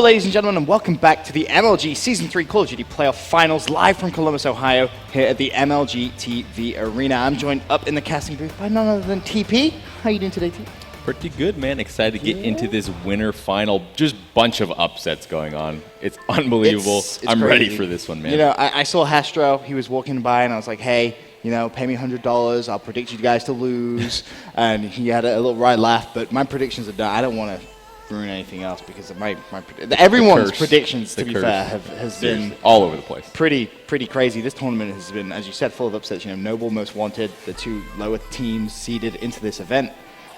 Ladies and gentlemen, and welcome back to the MLG Season 3 Call of Duty Playoff Finals, live from Columbus, Ohio, here at the MLG TV Arena. I'm joined up in the casting booth by none other than TP. How are you doing today, TP? Pretty good, man. Excited to get into this winter final. Just bunch of upsets going on. It's unbelievable. It's I'm crazy. ready for this one, man. You know, I saw Hastro. He was walking by, and I was like, hey, you know, pay me $100. I'll predict you guys to lose. And he had a little wry laugh, but my predictions are done. I don't want to ruin anything else because of everyone's predictions, to be fair, has been all over the place. Pretty crazy. This tournament has been, as you said, full of upsets. You know, Noble, Most Wanted, the two lower teams seeded into this event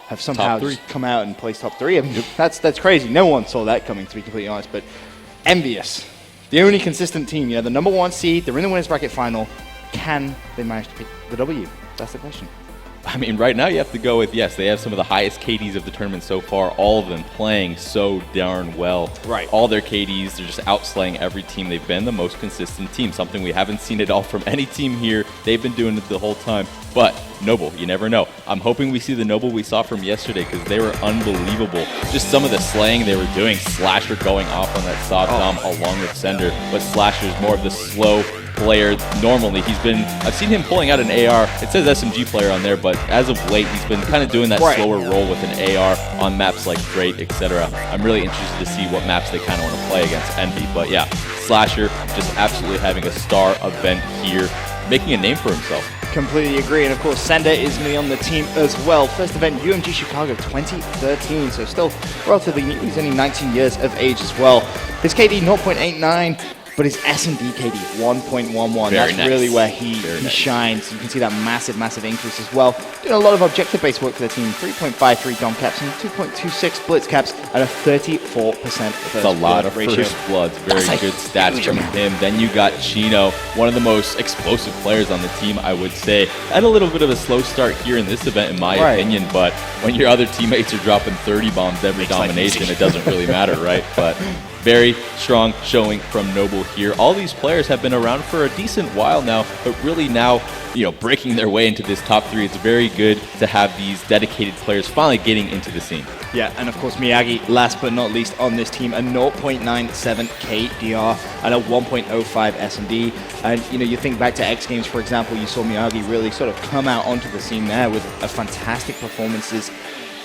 have somehow just come out and placed top 3. I mean, that's crazy. No one saw that coming, to be completely honest. But Envious, the only consistent team, you know, the number 1 seed, they're in the winners bracket final. Can they manage to pick the W? That's the question. I mean, right now you have to go with, yes, they have some of the highest KDs of the tournament so far, all of them playing so darn well. Right. All their KDs, they're just outslaying every team. They've been the most consistent team, something we haven't seen at all from any team here. They've been doing it the whole time. But Noble, you never know. I'm hoping we see the Noble we saw from yesterday because they were unbelievable. Just some of the slaying they were doing. Slasher going off on that soft dom along with Sender, but Slasher's more of the slow player. Normally, I've seen him pulling out an AR. It says SMG player on there, but as of late, he's been kind of doing that slower role with an AR on maps like Great, etc. I'm really interested to see what maps they kind of want to play against Envy. But yeah, Slasher just absolutely having a star event here, making a name for himself. Completely agree, and of course Sender is going to be on the team as well. First event, UMG Chicago 2013, so still relatively new. He's only 19 years of age as well. His KD 0.89, but his S&D KD 1.11. That's nice. really where he shines. You can see that massive increase as well. Doing a lot of objective-based work for the team. 3.53 dom caps and 2.26 blitz caps at a 34% first That's a lot of ratio. first bloods. Very good stats from him. Then you got Chino, one of the most explosive players on the team, I would say. Had a little bit of a slow start here in this event, in my opinion, but when your other teammates are dropping 30 bombs every domination, it doesn't really matter, right? But very strong showing from Noble here. All these players have been around for a decent while now, but really now, you know, breaking their way into this top 3. It's very good to have these dedicated players finally getting into the scene. Yeah, and of course Miyagi, last but not least on this team, a 0.97 KDR and a 1.05 S&D. And you know, you think back to X Games, for example, you saw Miyagi really sort of come out onto the scene there with fantastic performances.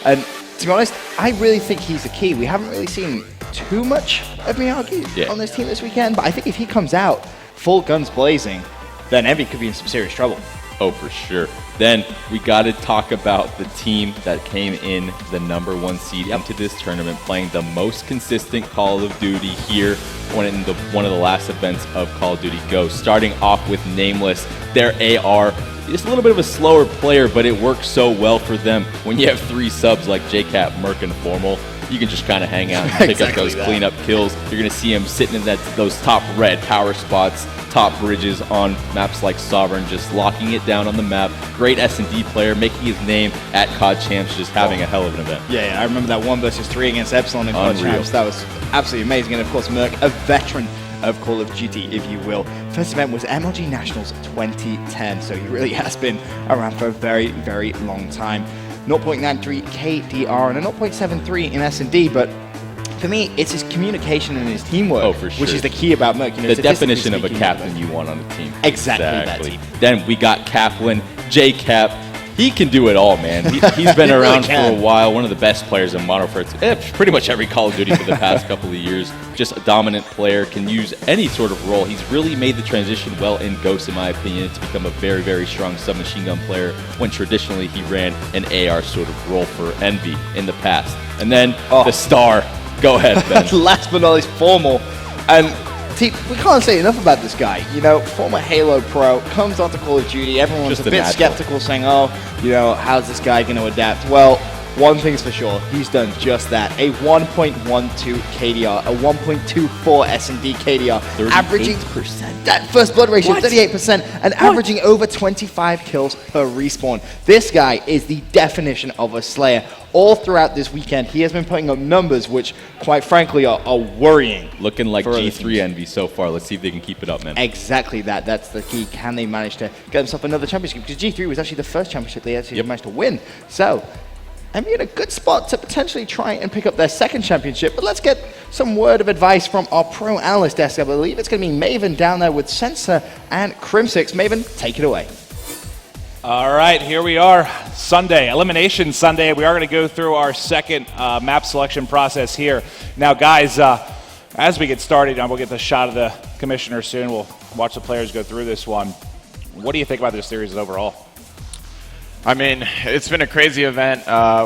And to be honest, I really think he's the key. We haven't really seen too much of Miyagi on this team this weekend, but I think if he comes out full guns blazing, then Envy could be in some serious trouble. Oh, for sure. Then we got to talk about the team that came in the number 1 seed into this tournament, playing the most consistent Call of Duty here one of the last events of Call of Duty Go. Starting off with Nameless, their AR. Just a little bit of a slower player, but it works so well for them. When you have 3 subs like JCap, Merc, and Formal, you can just kind of hang out and pick up those cleanup kills. You're going to see him sitting in those top red power spots, top bridges on maps like Sovereign, just locking it down on the map. Great S&D player, making his name at COD Champs, just having a hell of an event. Yeah, I remember that 1 versus 3 against Epsilon in COD Champs. That was absolutely amazing. And of course, Merc, a veteran of Call of Duty, if you will. First event was MLG Nationals 2010, so he really has been around for a very long time. 0.93 KDR and a 0.73 in S&D, but for me, it's his communication and his teamwork, which is the key about Merc. You know, the definition of a captain you want on a team. Exactly. That team. Then we got Kaplan, JCap. He can do it all, man. He's been around for a while. One of the best players in Modern Warfare. Pretty much every Call of Duty for the past couple of years. Just a dominant player, can use any sort of role. He's really made the transition well in Ghost, in my opinion, to become a very strong submachine gun player when traditionally he ran an AR sort of role for Envy in the past. And then the star. Go ahead, Ben. Last but not least, Formal. And we can't say enough about this guy. You know, former Halo pro, comes onto Call of Duty. Everyone's a bit skeptical, saying, oh, you know, how's this guy going to adapt? Well, one thing's for sure, he's done just that. A 1.12 KDR, a 1.24 S&D KDR, averaging that first blood ratio, 38%, and averaging over 25 kills per respawn. This guy is the definition of a slayer. All throughout this weekend, he has been putting up numbers which, quite frankly, are worrying. Looking like G3 Envy so far. Let's see if they can keep it up, man. Exactly that. That's the key. Can they manage to get themselves another championship? Because G3 was actually the first championship they actually managed to win. So, Envy in a good spot to potentially try and pick up their second championship. But let's get some word of advice from our pro analyst desk. I believe it's going to be Maven down there with Sensor and Crimsix. Maven, take it away. All right, here we are, Sunday, Elimination Sunday. We are going to go through our second map selection process here. Now, guys, as we get started, we'll get the shot of the commissioner soon. We'll watch the players go through this one. What do you think about this series overall? I mean, it's been a crazy event.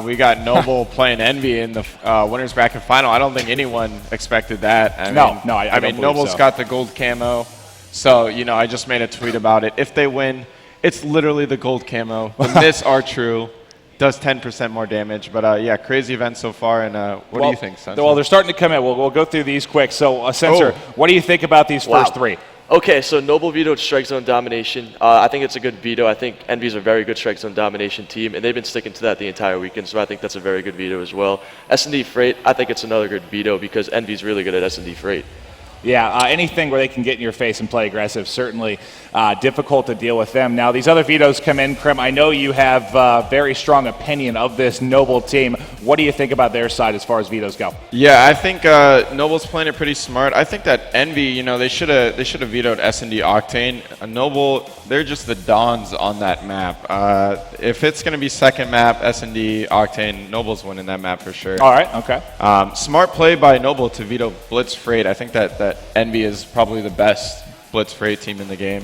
We got Noble playing Envy in the winners bracket final. I don't think anyone expected that. I mean, Noble's got the gold camo. So, I just made a tweet about it. If they win, it's literally the gold camo. The myths are true. Does 10% more damage. But, yeah, crazy event so far. And what do you think, Sensor? Well, they're starting to come in. We'll go through these quick. So, Sensor, what do you think about these first three? Okay, so Noble vetoed Strike Zone Domination. I think it's a good veto. I think Envy's a very good Strike Zone Domination team, and they've been sticking to that the entire weekend, so I think that's a very good veto as well. S&D Freight, I think it's another good veto because Envy's really good at S&D Freight. Yeah, anything where they can get in your face and play aggressive, certainly difficult to deal with them. Now, these other vetoes come in. Krim, I know you have a very strong opinion of this Noble team. What do you think about their side as far as vetoes go? Yeah, I think Noble's playing it pretty smart. I think that Envy, they should have vetoed S&D Octane. Noble, they're just the dons on that map. If it's going to be second map, S&D Octane, Noble's winning that map for sure. All right, okay. Smart play by Noble to veto Blitz Freight. I think that Envy is probably the best Blitz Freight team in the game.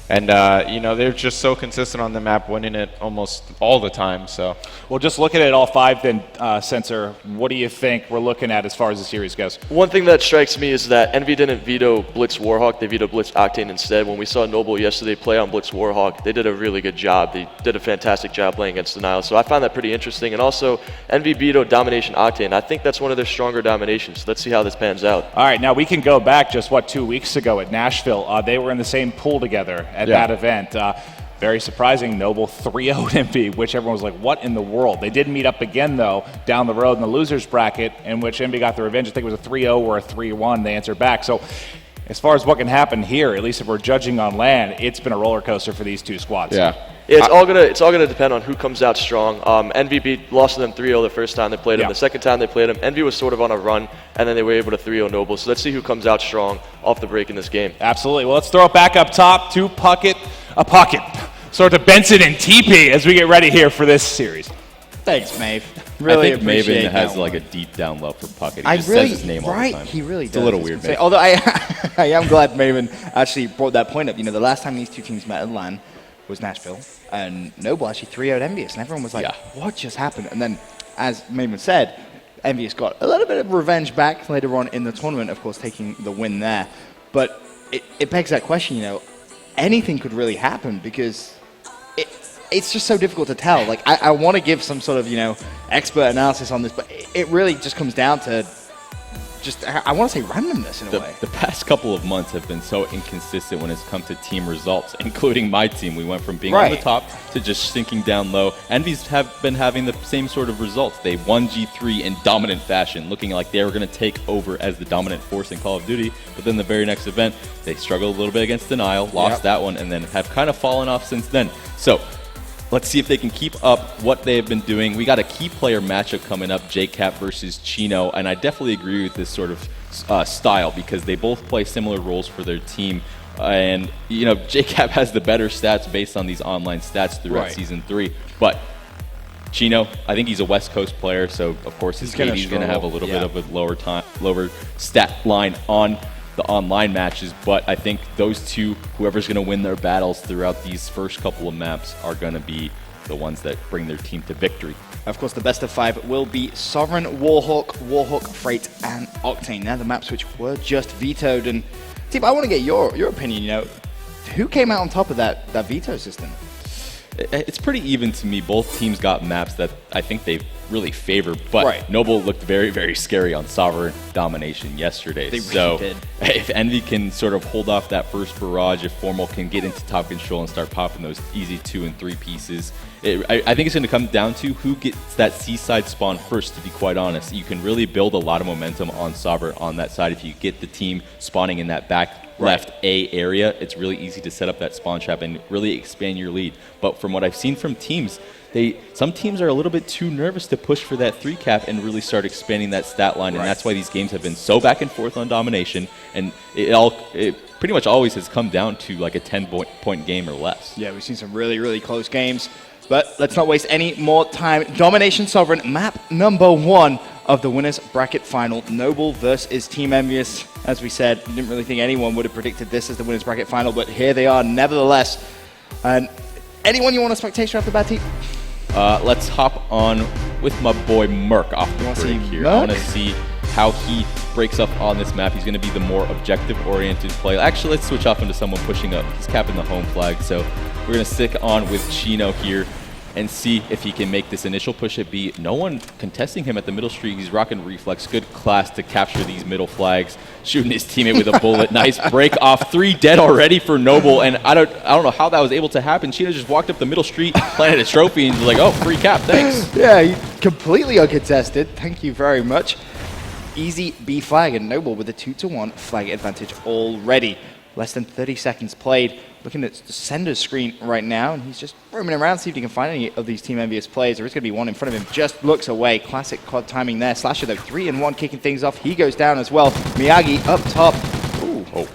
And, they're just so consistent on the map, winning it almost all the time. So, well, just looking at all five then, Sensor, what do you think we're looking at as far as the series goes? One thing that strikes me is that Envy didn't veto Blitz Warhawk. They vetoed Blitz Octane instead. When we saw Noble yesterday play on Blitz Warhawk, they did a really good job. They did a fantastic job playing against Denial. So I find that pretty interesting. And also, Envy vetoed Domination Octane. I think that's one of their stronger dominations. Let's see how this pans out. All right, now we can go back just, 2 weeks ago at Nashville. They were in the same pool together at that event. Very surprising, Noble 3-0'd Envy, which everyone was like, what in the world? They did meet up again, though, down the road in the losers bracket, in which Envy got the revenge. I think it was a 3-0 or a 3-1. They answered back. So as far as what can happen here, at least if we're judging on land, it's been a roller coaster for these two squads. Yeah, it's all gonna depend on who comes out strong. Envy lost to them 3-0 the first time they played them. The second time they played them, Envy was sort of on a run, and then they were able to 3-0 Noble. So let's see who comes out strong off the break in this game. Absolutely. Well, let's throw it back up top to Puckett. Sort of Benson and TP as we get ready here for this series. Thanks, Maeve. Really I think appreciate Maven has one. like a deep down love for Puckett. He just says his name all the time. He really does. It's a little weird, Although I am glad Maven actually brought that point up. The last time these two teams met in LAN was Nashville, and Noble actually 3-0'd Envious, and everyone was like, what just happened? And then, as Maven said, Envious got a little bit of revenge back later on in the tournament, of course, taking the win there. But it begs that question, anything could really happen because it's just so difficult to tell. Like, I want to give some sort of, expert analysis on this, but it really just comes down to I want to say randomness in a way. The past couple of months have been so inconsistent when it's come to team results, including my team. We went from being on the top to just sinking down low. Envy's have been having the same sort of results. They won G3 in dominant fashion, looking like they were going to take over as the dominant force in Call of Duty. But then the very next event, they struggled a little bit against Denial, lost that one, and then have kind of fallen off since then. So let's see if they can keep up what they've been doing. We got a key player matchup coming up, JCap versus Chino, and I definitely agree with this sort of style because they both play similar roles for their team. And, JCap has the better stats based on these online stats throughout Season 3. But Chino, I think he's a West Coast player, so of course he's going to have a little bit of a lower stat line on the online matches, but I think those two, whoever's going to win their battles throughout these first couple of maps, are going to be the ones that bring their team to victory. Of course, the best of 5 will be Sovereign, Warhawk, Freight, and Octane. Now the maps which were just vetoed. And Team, I want to get your opinion. Who came out on top of that veto system? It's pretty even to me. Both teams got maps that I think they really favor, but Noble looked very, very scary on Sovereign Domination yesterday. They really did. If Envy can sort of hold off that first barrage, if Formal can get into top control and start popping those easy 2 and 3 pieces, I think it's going to come down to who gets that seaside spawn first, to be quite honest. You can really build a lot of momentum on Sovereign on that side. If you get the team spawning in that back left A area, it's really easy to set up that spawn trap and really expand your lead. But from what I've seen from teams, some teams are a little bit too nervous to push for that 3 cap and really start expanding that stat line, and that's why these games have been so back and forth on domination, and it pretty much always has come down to like a 10-point game or less. Yeah, we've seen some really, really close games. But let's not waste any more time. Domination Sovereign, map number 1 of the winners bracket final. Noble versus Team Envious. As we said, we didn't really think anyone would have predicted this as the winners bracket final, but here they are nevertheless. And anyone you want to spectate off the bat, team? Let's hop on with my boy Merc off the break here. I want to see how he breaks up on this map. He's going to be the more objective-oriented play. Actually, let's switch off into someone pushing up. He's capping the home flag, so we're going to stick on with Chino here and see if he can make this initial push at B. No one contesting him at the middle street. He's rocking reflex. Good class to capture these middle flags. Shooting his teammate with a bullet. Nice break off. 3 dead already for Noble, and I don't know how that was able to happen. Chino just walked up the middle street, planted a trophy, and was like, oh, free cap, thanks. Yeah, he completely uncontested. Thank you very much. Easy B flag, and Noble with a 2-1 flag advantage already. Less than 30 seconds played. Looking at the sender's screen right now, and he's just roaming around, see if he can find any of these Team Envious players. There is going to be one in front of him, just looks away. Classic quad timing there. Slasher, though, 3-1, kicking things off. He goes down as well. Miyagi up top.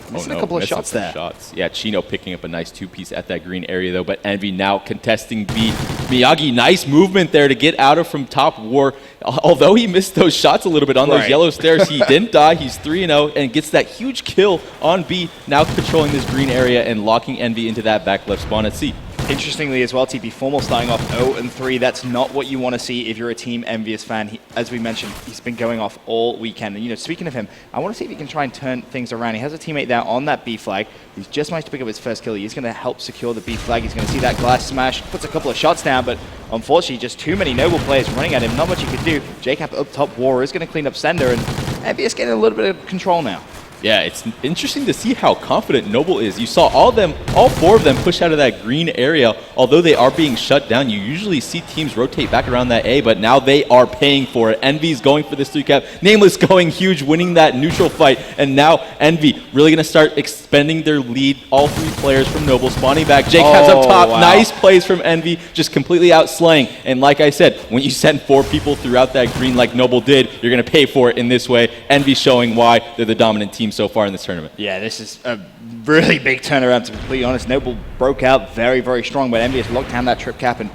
Missing a couple of shots there. Yeah, Chino picking up a nice 2-piece at that green area, though, but Envy now contesting B. Miyagi, nice movement there to get out of from top war. Although he missed those shots a little bit on those yellow stairs, he didn't die. He's 3-0 and gets that huge kill on B, now controlling this green area and locking Envy into that back left spawn at C. Interestingly as well, TP Formal starting off 0-3. That's not what you want to see if you're a Team Envious fan. As we mentioned, he's been going off all weekend. And, speaking of him, I want to see if he can try and turn things around. He has a teammate there on that B flag. He's just managed to pick up his first kill. He's going to help secure the B flag. He's going to see that glass smash, puts a couple of shots down, but unfortunately, just too many Noble players running at him. Not much he could do. JCap up top, War is going to clean up Sender, and Envious getting a little bit of control now. Yeah, it's interesting to see how confident Noble is. You saw all 4 of them push out of that green area. Although they are being shut down, you usually see teams rotate back around that A, but now they are paying for it. Envy's going for this 3 cap. Nameless going huge, winning that neutral fight, and now Envy really going to start expending their lead. All 3 players from Noble spawning back. JCap's up top. Wow. Nice plays from Envy, just completely outslaying. And like I said, when you send 4 people throughout that green like Noble did, you're going to pay for it in this way. Envy showing why they're the dominant team so far in this tournament. Yeah, this is a really big turnaround, to be completely honest. Noble broke out very, very strong, but Envious locked down that trip cap, and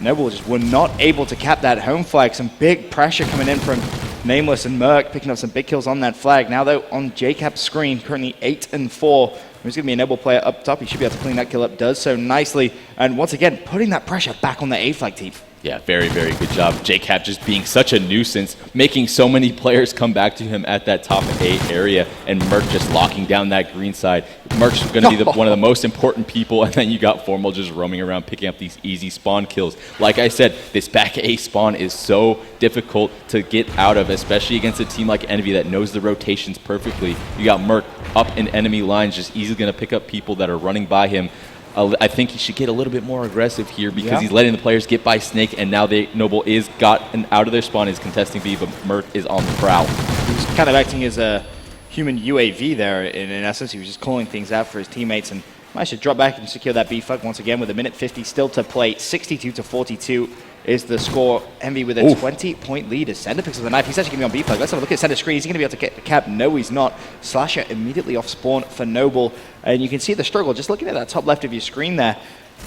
Noble just were not able to cap that home flag. Some big pressure coming in from Nameless and Merc, picking up some big kills on that flag. Now, though, on JCap's screen, currently 8-4. There's going to be a Noble player up top. He should be able to clean that kill up, does so nicely. And once again, putting that pressure back on the A flag team. Yeah, very, very good job. JCap just being such a nuisance, making so many players come back to him at that top A area, and Merc just locking down that green side. Merc's going to be one of the most important people, and then you got Formal just roaming around picking up these easy spawn kills. Like I said, this back A spawn is so difficult to get out of, especially against a team like Envy that knows the rotations perfectly. You got Merc up in enemy lines, just easily going to pick up people that are running by him. I think he should get a little bit more aggressive here because he's letting the players get by Snake, and now Noble is gotten out of their spawn, is contesting B, but Merc is on the prowl. He was kind of acting as a human UAV there, in essence. He was just calling things out for his teammates, and managed to drop back and secure that B flag once again with a minute 50 still to play. 62-42 is the score. Envy with a 20-point lead as Sender picks up the knife. He's actually going to be on B flag. Let's have a look at Sender's screen. Is he going to be able to get the cap? No, he's not. Slasher immediately off spawn for Noble. And you can see the struggle. Just looking at that top left of your screen there,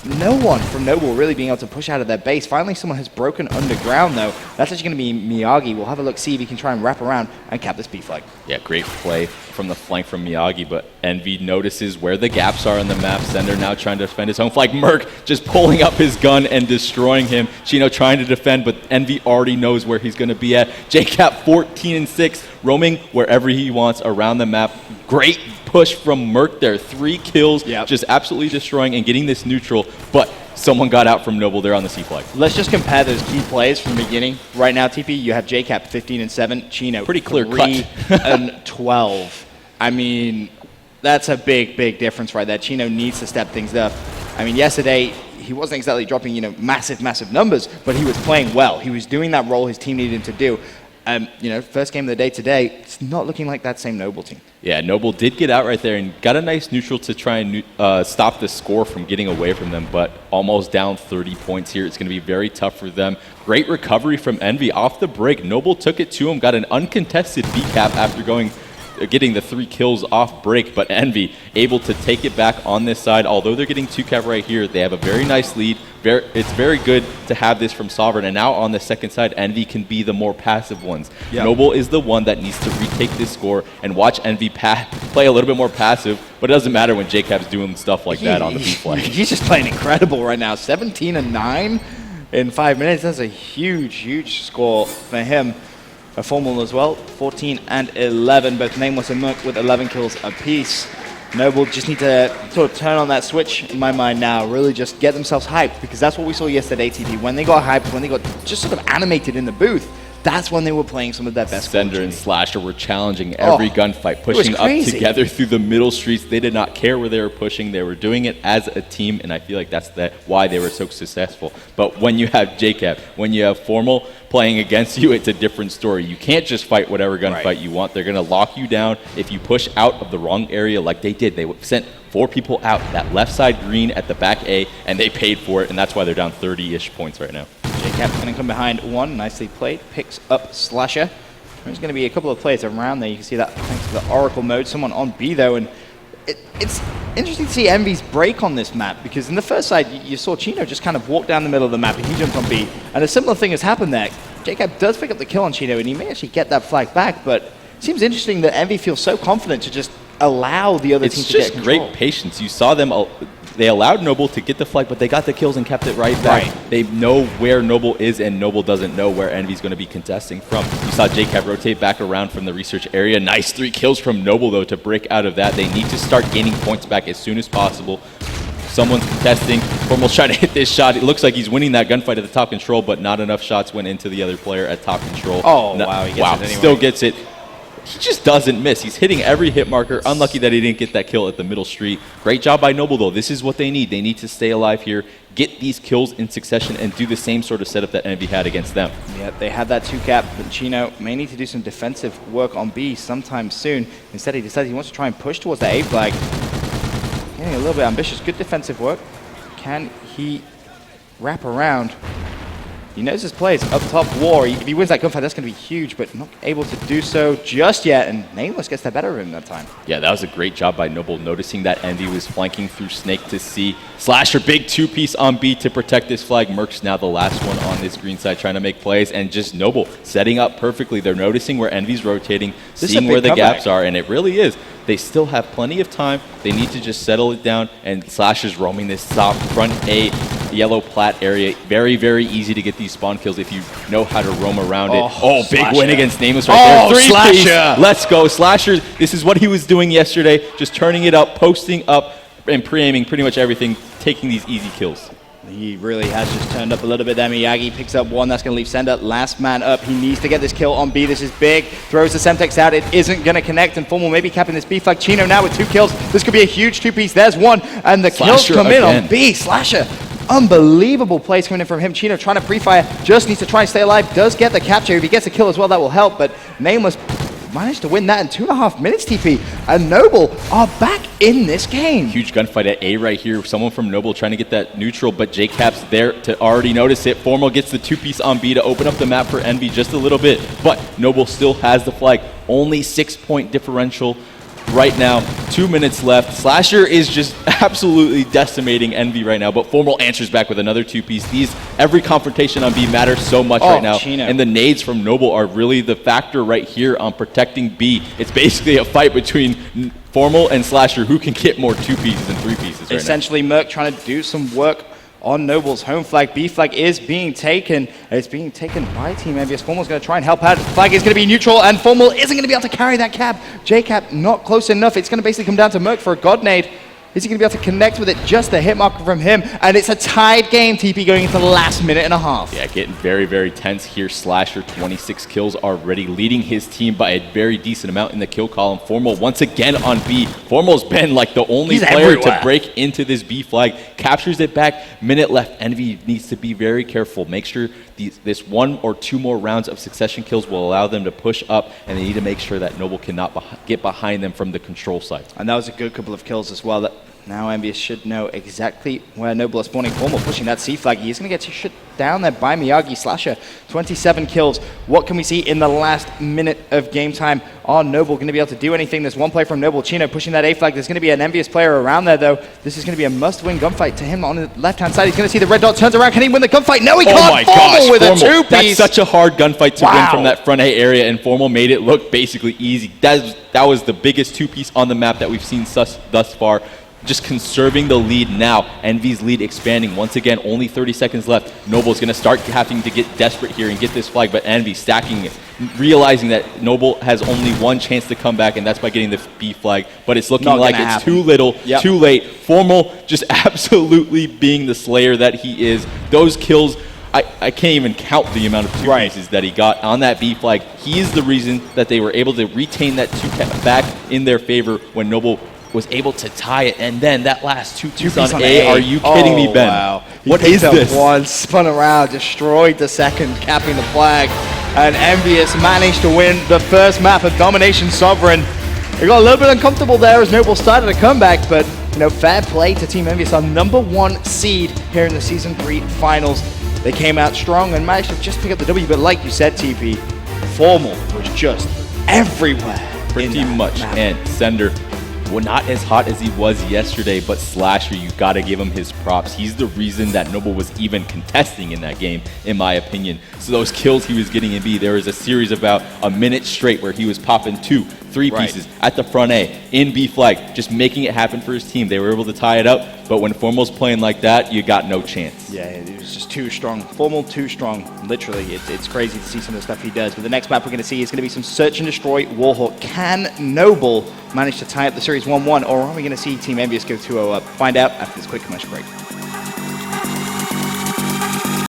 no one from Noble really being able to push out of their base. Finally, someone has broken underground, though. That's actually going to be Miyagi. We'll have a look, see if he can try and wrap around and cap this B flag. Yeah, great play from the flank from Miyagi, but Envy notices where the gaps are in the map. Sender now trying to defend his home flag. Merc just pulling up his gun and destroying him. Chino trying to defend, but Envy already knows where he's going to be at. JCap 14-6, roaming wherever he wants around the map. Great push from Merc there. 3 kills, just absolutely destroying and getting this neutral, but someone got out from Noble there on the C flag. Let's just compare those key plays from the beginning. Right now, TP, you have JCap 15-7, Chino pretty clear 3-12. I mean, that's a big, big difference right there. Chino needs to step things up. I mean, yesterday, he wasn't exactly dropping, massive, massive numbers, but he was playing well. He was doing that role his team needed him to do. first game of the day today, it's not looking like that same Noble team. Yeah, Noble did get out right there and got a nice neutral to try and stop the score from getting away from them, but almost down 30 points here. It's going to be very tough for them. Great recovery from Envy off the break. Noble took it to him, got an uncontested B cap after getting the 3 kills off break, but Envy able to take it back on this side. Although they're getting 2 cap right here, they have a very nice lead. It's very good to have this from Sovereign, and now on the second side, Envy can be the more passive ones. Yep. Noble is the one that needs to retake this score and watch Envy play a little bit more passive, but it doesn't matter when JCap's doing stuff like that on the B flag. He's just playing incredible right now. 17-9 in 5 minutes. That's a huge score for him. A Formal as well, 14-11, both Nameless and Merc with 11 kills apiece. Noble just need to sort of turn on that switch in my mind now, really just get themselves hyped, because that's what we saw yesterday, TP. When they got hyped, when they got just sort of animated in the booth, that's when they were playing some of their best. Sender and Slasher were challenging every gunfight, pushing up together through the middle streets. They did not care where they were pushing. They were doing it as a team, and I feel like that's why they were so successful. But when you have JCap, when you have Formal playing against you, it's a different story. You can't just fight whatever gunfight you want. They're going to lock you down if you push out of the wrong area like they did. They sent 4 people out that left side green at the back A, and they paid for it, and that's why they're down 30-ish points right now. JCap's going to come behind one, nicely played, picks up Slasher. There's going to be a couple of players around there. You can see that thanks to the Oracle mode. Someone on B, though, and it's interesting to see Envy's break on this map, because in the first side, you saw Chino just kind of walk down the middle of the map, and he jumped on B, and a similar thing has happened there. JCap does pick up the kill on Chino, and he may actually get that flag back, but it seems interesting that Envy feels so confident to just allow the other team to get control. It's just great patience. You saw them, they allowed Noble to get the flag, but they got the kills and kept it right back. They know where Noble is, and Noble doesn't know where Envy's going to be contesting from. You saw JCap rotate back around from the research area. Nice 3 kills from Noble, though, to break out of that. They need to start gaining points back as soon as possible. Someone's contesting. Formal's trying to hit this shot. It looks like he's winning that gunfight at the top control, but not enough shots went into the other player at top control. Oh, wow, he gets it anyway. Still gets it. He just doesn't miss. He's hitting every hit marker. Unlucky that he didn't get that kill at the middle street. Great job by Noble, though. This is what they need. They need to stay alive here, get these kills in succession, and do the same sort of setup that Envy had against them. Yeah, they had that 2 cap, but Chino may need to do some defensive work on B sometime soon. Instead, he decides he wants to try and push towards the A flag. Getting a little bit ambitious. Good defensive work. Can he wrap around? He knows his plays up top. War, if he wins that gunfight, that's going to be huge, but not able to do so just yet, and Nameless gets the better of him that time. Yeah, that was a great job by Noble, noticing that Envy was flanking through Snake to C. Slasher, big 2-piece on B to protect this flag. Merc's now the last one on this green side trying to make plays, and just Noble setting up perfectly. They're noticing where Envy's rotating, seeing where the gaps are, and it really is. They still have plenty of time. They need to just settle it down, and Slasher's roaming this top front A yellow plat area. Very, very easy to get these spawn kills if you know how to roam around it. Oh, big win against Nameless right there. 3-piece. Let's go. Slasher, this is what he was doing yesterday, just turning it up, posting up, and pre-aiming pretty much everything, taking these easy kills. He really has just turned up a little bit there. Miyagi picks up one. That's going to leave Sender last man up. He needs to get this kill on B. This is big. Throws the Semtex out. It isn't going to connect, and Formal maybe capping this B flag. Chino now with 2 kills. This could be a huge 2-piece. There's one, and the kills come in on B. Slasher. Unbelievable plays coming in from him. Chino trying to pre-fire. Just needs to try and stay alive. Does get the capture. If he gets a kill as well, that will help, but Nameless managed to win that in 2.5 minutes, TP. And Noble are back in this game. Huge gunfight at A right here. Someone from Noble trying to get that neutral, but JCap's there to already notice it. Formal gets the 2-piece on B to open up the map for Envy just a little bit, but Noble still has the flag. Only 6-point differential right now. 2 minutes left. Slasher is just absolutely decimating Envy right now, but Formal answers back with another 2-piece. Every confrontation on B matters so much right now, Chino. And the nades from Noble are really the factor right here on protecting B. It's basically a fight between Formal and Slasher who can get more 2-pieces and 3-pieces right now. Essentially, Merc trying to do some work on Noble's home flag. B flag is being taken. It's being taken by Team Envious. Formal's going to try and help out. Flag is going to be neutral, and Formal isn't going to be able to carry that cap. JCap not close enough. It's going to basically come down to Merc for a God nade. Is he going to be able to connect with it? Just a hit marker from him. And it's a tied game, TP, going into the last minute and a half. Yeah, getting very, very tense here. Slasher, 26 kills already, leading his team by a very decent amount in the kill column. Formal once again on B. Formal's been like the only player to break into this B flag. Captures it back. Minute left. Envy needs to be very careful. Make sure this 1 or 2 more rounds of succession kills will allow them to push up, and they need to make sure that Noble cannot get behind them from the control side. And that was a good couple of kills as well. That now Envious should know exactly where Noble is spawning. Formal pushing that C flag. He's going to get shut down there by Miyagi. Slasher, 27 kills. What can we see in the last minute of game time? Are Noble going to be able to do anything? There's one play from Noble. Chino pushing that A flag. There's going to be an Envious player around there, though. This is going to be a must-win gunfight to him on the left-hand side. He's going to see the red dot, turns around. Can he win the gunfight? No, he can't. Oh my gosh, with Formal. a 2-piece. That's such a hard gunfight to win from that front A area, and Formal made it look basically easy. That was the biggest 2-piece on the map that we've seen thus far. Just conserving the lead now. Envy's lead expanding. Once again, only 30 seconds left. Noble's going to start having to get desperate here and get this flag, but Envy stacking it, realizing that Noble has only one chance to come back, and that's by getting the B flag. But it's looking like it's too little, too late. Formal just absolutely being the slayer that he is. Those kills, I can't even count the amount of 2-pieces that he got on that B flag. He is the reason that they were able to retain that 2 back in their favor when Noble was able to tie it, and then that last 2-piece on A. Are you kidding me, Ben? Wow. What is this? One, spun around, destroyed the second, capping the flag, and Envious managed to win the first map of Domination Sovereign. It got a little bit uncomfortable there as Noble started a comeback, but fair play to Team Envious, our #1 seed here in the Season 3 finals. They came out strong and managed to just pick up the W, but like you said, TP, Formal was just everywhere. Pretty much, and Sender, well, not as hot as he was yesterday, but Slasher, you got to give him his props. He's the reason that Noble was even contesting in that game, in my opinion. So those kills he was getting in B, there was a series about a minute straight where he was popping 2, 3 pieces at the front A, in B flag, just making it happen for his team. They were able to tie it up, but when Formal's playing like that, you got no chance. Yeah, it was just too strong. Formal, too strong. Literally, it's crazy to see some of the stuff he does. But the next map we're going to see is going to be some Search and Destroy Warhawk. Can Noble manage to tie up the series 1-1, or are we going to see Team Envious go 2-0 up? Find out after this quick commercial break.